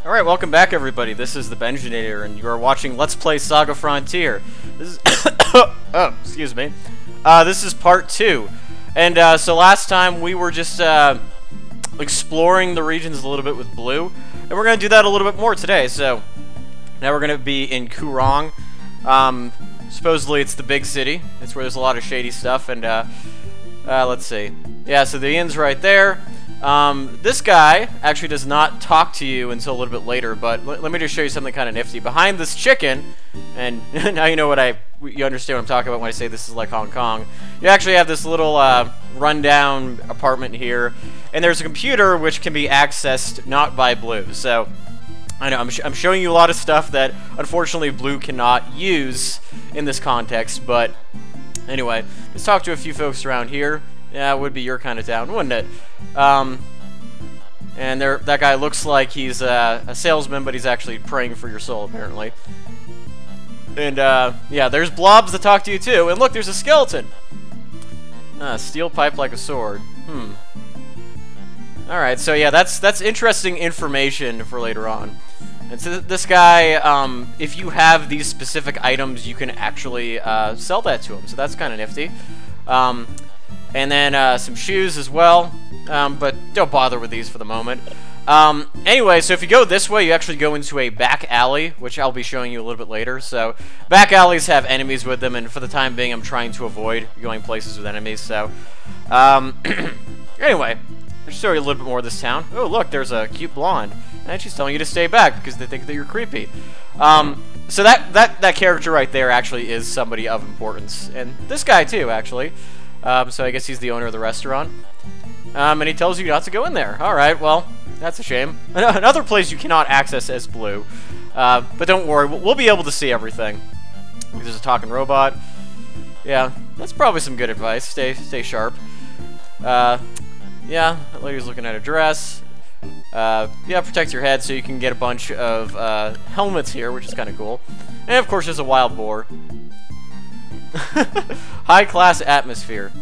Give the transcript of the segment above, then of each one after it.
Alright, welcome back everybody. This is the Benjinator, and you are watching Let's Play SaGa Frontier. This is oh, excuse me. This is part 2. And so last time we were just exploring the regions a little bit with Blue, and we're going to do that a little bit more today. So now we're going to be in Kurong. Supposedly it's the big city. It's where there's a lot of shady stuff, and let's see. Yeah, so the inn's right there. This guy actually does not talk to you until a little bit later, but let me just show you something kind of nifty. Behind this chicken, and now you know you understand what I'm talking about when I say this is like Hong Kong. You actually have this little rundown apartment here, and there's a computer which can be accessed not by Blue. So I know I'm showing you a lot of stuff that unfortunately Blue cannot use in this context, but anyway, let's talk to a few folks around here. Yeah, it would be your kind of town, wouldn't it? And that guy looks like he's a salesman, but he's actually praying for your soul, apparently. And, yeah, there's blobs that talk to you, too. And look, there's a skeleton! Steel pipe like a sword. Alright, so yeah, that's interesting information for later on. And so this guy, if you have these specific items, you can actually sell that to him. So that's kind of nifty. And then some shoes as well, but don't bother with these for the moment. Anyway, so if you go this way, you actually go into a back alley, which I'll be showing you a little bit later. So back alleys have enemies with them, and for the time being, I'm trying to avoid going places with enemies. So anyway, I'll show you a little bit more of this town. Oh, look, there's a cute blonde, and she's telling you to stay back because they think that you're creepy. So that character right there actually is somebody of importance, and this guy too, actually. So I guess he's the owner of the restaurant. And he tells you not to go in there. Alright, well, that's a shame. Another place you cannot access as Blue. But don't worry, we'll be able to see everything. There's a talking robot. Yeah, that's probably some good advice. Stay sharp. Yeah, that lady's looking at a dress. Yeah, protect your head so you can get a bunch of helmets here, which is kind of cool. And of course, there's a wild boar. High-class atmosphere.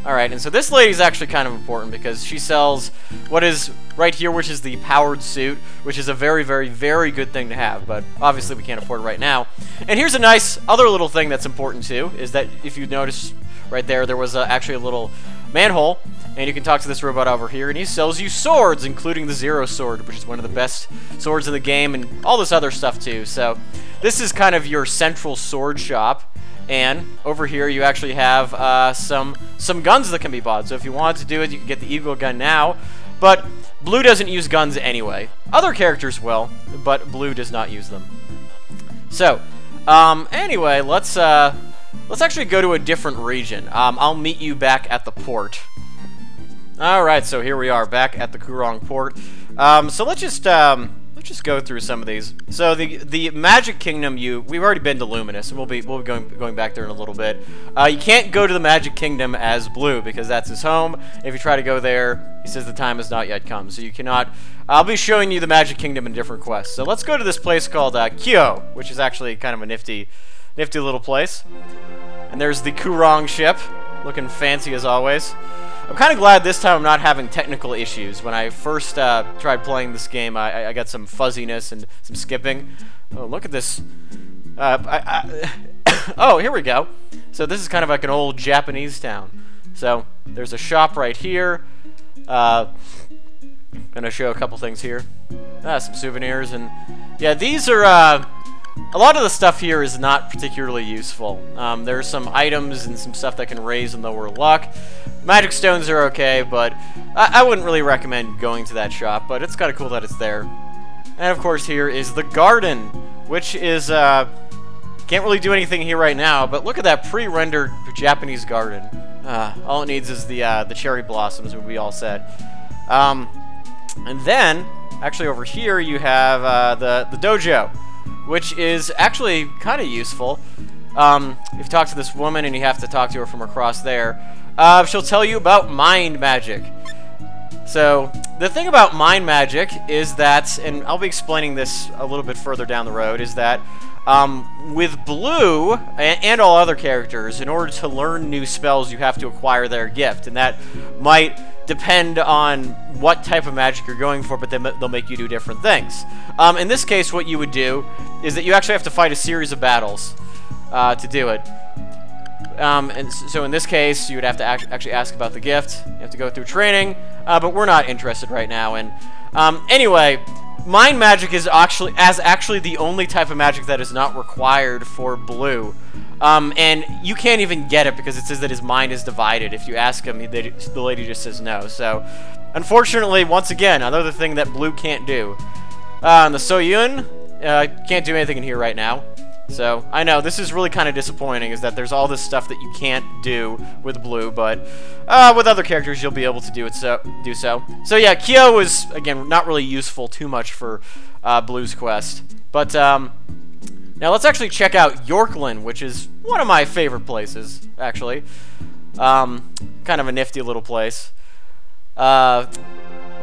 Alright, and so this lady's actually kind of important because she sells what is right here, which is the powered suit, which is a very, very, very good thing to have, but obviously we can't afford it right now. And here's a nice other little thing that's important too, is that if you notice right there, there was actually a little manhole, and you can talk to this robot over here, and he sells you swords, including the Zero Sword, which is one of the best swords in the game, and all this other stuff too. So this is kind of your central sword shop. And over here you actually have some guns that can be bought. So if you want to do it, you can get the Eagle gun now. But Blue doesn't use guns anyway. Other characters will, but Blue does not use them. So anyway, let's actually go to a different region. I'll meet you back at the port. All right, so here we are back at the Kurong port. So let's just go through some of these. So the Magic Kingdom, we've already been to Luminous, and we'll be going back there in a little bit. You can't go to the Magic Kingdom as Blue because that's his home. If you try to go there, he says the time has not yet come, so you cannot. I'll be showing you the Magic Kingdom in different quests. So let's go to this place called Kyo, which is actually kind of a nifty little place. And there's the Kurong ship, looking fancy as always. I'm kind of glad this time I'm not having technical issues. When I first tried playing this game, I got some fuzziness and some skipping. Oh, look at this. Oh, here we go. So this is kind of like an old Japanese town. So there's a shop right here. Gonna show a couple things here. Some souvenirs, and yeah, these are a lot of the stuff here is not particularly useful. There's some items and some stuff that can raise and lower luck. Magic stones are okay, but I wouldn't really recommend going to that shop, but it's kind of cool that it's there. And of course here is the garden, which is, can't really do anything here right now, but look at that pre-rendered Japanese garden. All it needs is the cherry blossoms, would be all set. And then, actually over here you have the dojo, which is actually kind of useful. If you talk to this woman and you have to talk to her from across there, she'll tell you about mind magic. So the thing about mind magic is that, and I'll be explaining this a little bit further down the road, is that with Blue and all other characters, in order to learn new spells, you have to acquire their gift, and that might depend on what type of magic you're going for, but they'll make you do different things. In this case, what you would do is that you actually have to fight a series of battles to do it. And so in this case, you would have to actually ask about the gift. You have to go through training, but we're not interested right now. And anyway, mind magic is actually the only type of magic that is not required for blue. And you can't even get it because it says that his mind is divided. If you ask him, the lady just says no. So, unfortunately, once again, another thing that blue can't do. The Soyun can't do anything in here right now. So, I know, this is really kind of disappointing, is that there's all this stuff that you can't do with blue, but with other characters, you'll be able to do so. So, yeah, Kyo was, again, not really useful too much for Blue's quest. But, now let's actually check out Yorkland, which is one of my favorite places, actually. Kind of a nifty little place. Yeah,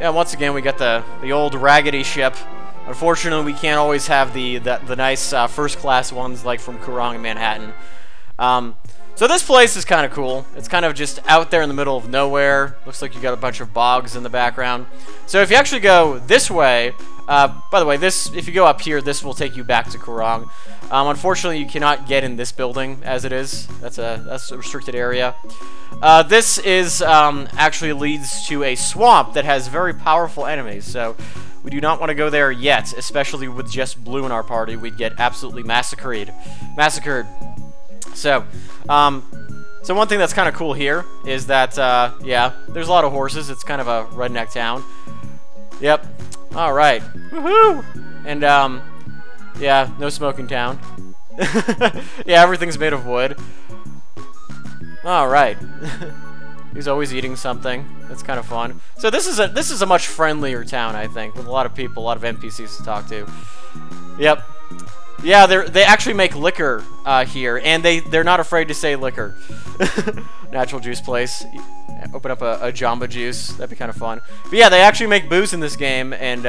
once again, we got the old raggedy ship. Unfortunately, we can't always have the nice first-class ones like from Kurong and Manhattan. So this place is kind of cool. It's kind of just out there in the middle of nowhere. Looks like you got a bunch of bogs in the background. So if you actually go this way, by the way, if you go up here, this will take you back to Kurong. Unfortunately, you cannot get in this building as it is. That's a restricted area. This is actually leads to a swamp that has very powerful enemies. So we do not want to go there yet, especially with just blue in our party. We'd get absolutely massacred. So, so one thing that's kind of cool here is that, yeah, there's a lot of horses. It's kind of a redneck town. Yep. All right. Woohoo! And, yeah, no smoking town. Yeah, everything's made of wood. All right. He's always eating something. That's kind of fun. So this is a much friendlier town, I think, with a lot of people, a lot of NPCs to talk to. Yep. Yeah, they actually make liquor here, and they're not afraid to say liquor. Natural juice place. Open up a Jamba Juice. That'd be kind of fun. But yeah, they actually make booze in this game, and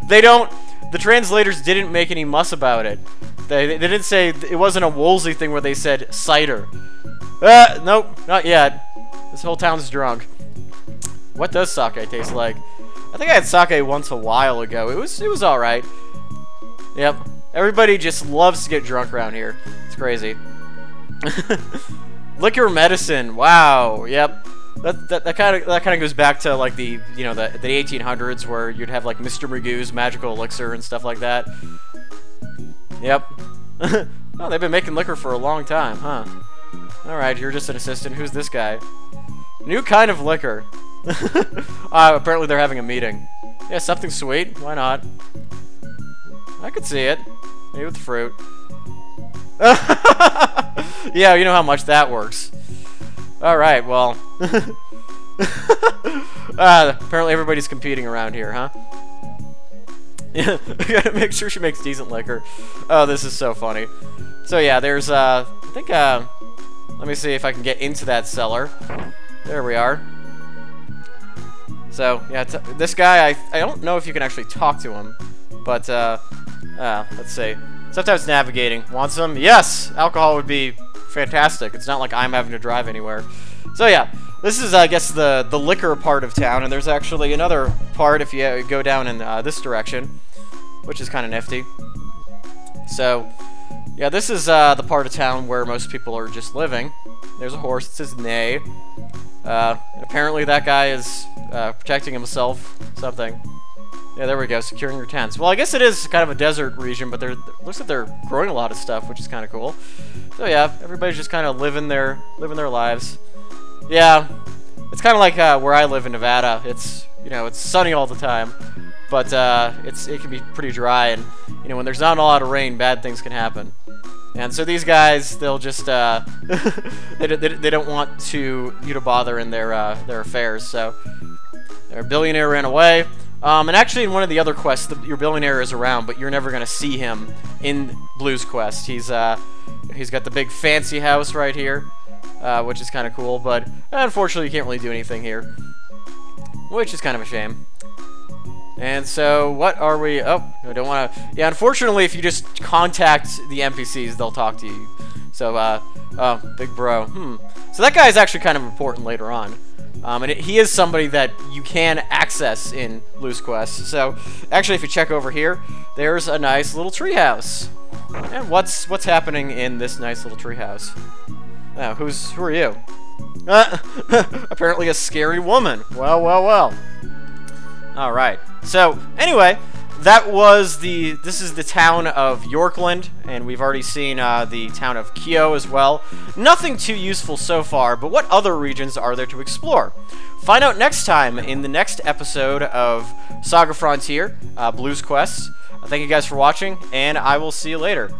they don't. The translators didn't make any muss about it. They didn't say it wasn't a Woolsey thing where they said cider. Nope, not yet. This whole town's drunk. What does sake taste like? I think I had sake once a while ago. It was all right. Yep. Everybody just loves to get drunk around here. It's crazy. Liquor medicine. Wow. Yep. That kind of goes back to like the 1800s where you'd have like Mr. Magoo's magical elixir and stuff like that. Yep. Oh, they've been making liquor for a long time, huh? All right, you're just an assistant. Who's this guy? New kind of liquor. Apparently they're having a meeting. Yeah, something sweet. Why not? I could see it. Maybe with fruit. Yeah, you know how much that works. Alright, well. Apparently everybody's competing around here, huh? Yeah, we gotta make sure she makes decent liquor. Oh, this is so funny. So yeah, there's, I think, let me see if I can get into that cellar. There we are. So, yeah, this guy, I don't know if you can actually talk to him. But, let's see. Sometimes navigating. Want some? Yes! Alcohol would be fantastic. It's not like I'm having to drive anywhere. So, yeah. This is, I guess, the liquor part of town. And there's actually another part if you go down in this direction. Which is kind of nifty. So, yeah, this is the part of town where most people are just living. There's a horse. It says neigh. Apparently that guy is protecting himself. Something. Yeah, there we go. Securing your tents. Well, I guess it is kind of a desert region, but looks like they're growing a lot of stuff, which is kind of cool. So yeah, everybody's just kind of living their lives. Yeah, it's kind of like where I live in Nevada. It's it's sunny all the time, but it can be pretty dry, and when there's not a lot of rain, bad things can happen. And so these guys, they'll just they don't want you to bother in their affairs. So their billionaire ran away. And actually, in one of the other quests, your billionaire is around, but you're never gonna see him in Blue's quest. He's got the big fancy house right here, which is kind of cool. But unfortunately, you can't really do anything here, which is kind of a shame. And so, what are we? Oh, I don't want to. Yeah, unfortunately, if you just contact the NPCs, they'll talk to you. So, oh, big bro. So that guy is actually kind of important later on. And he is somebody that you can access in Blue's Quest. So, actually, if you check over here, there's a nice little treehouse. And what's happening in this nice little treehouse? Oh, who are you? Apparently a scary woman. Well, well, well. All right. So, anyway, this is the town of Yorkland, and we've already seen the town of Kyo as well. Nothing too useful so far, but what other regions are there to explore? Find out next time in the next episode of SaGa Frontier, Blue's Quest. Thank you guys for watching, and I will see you later.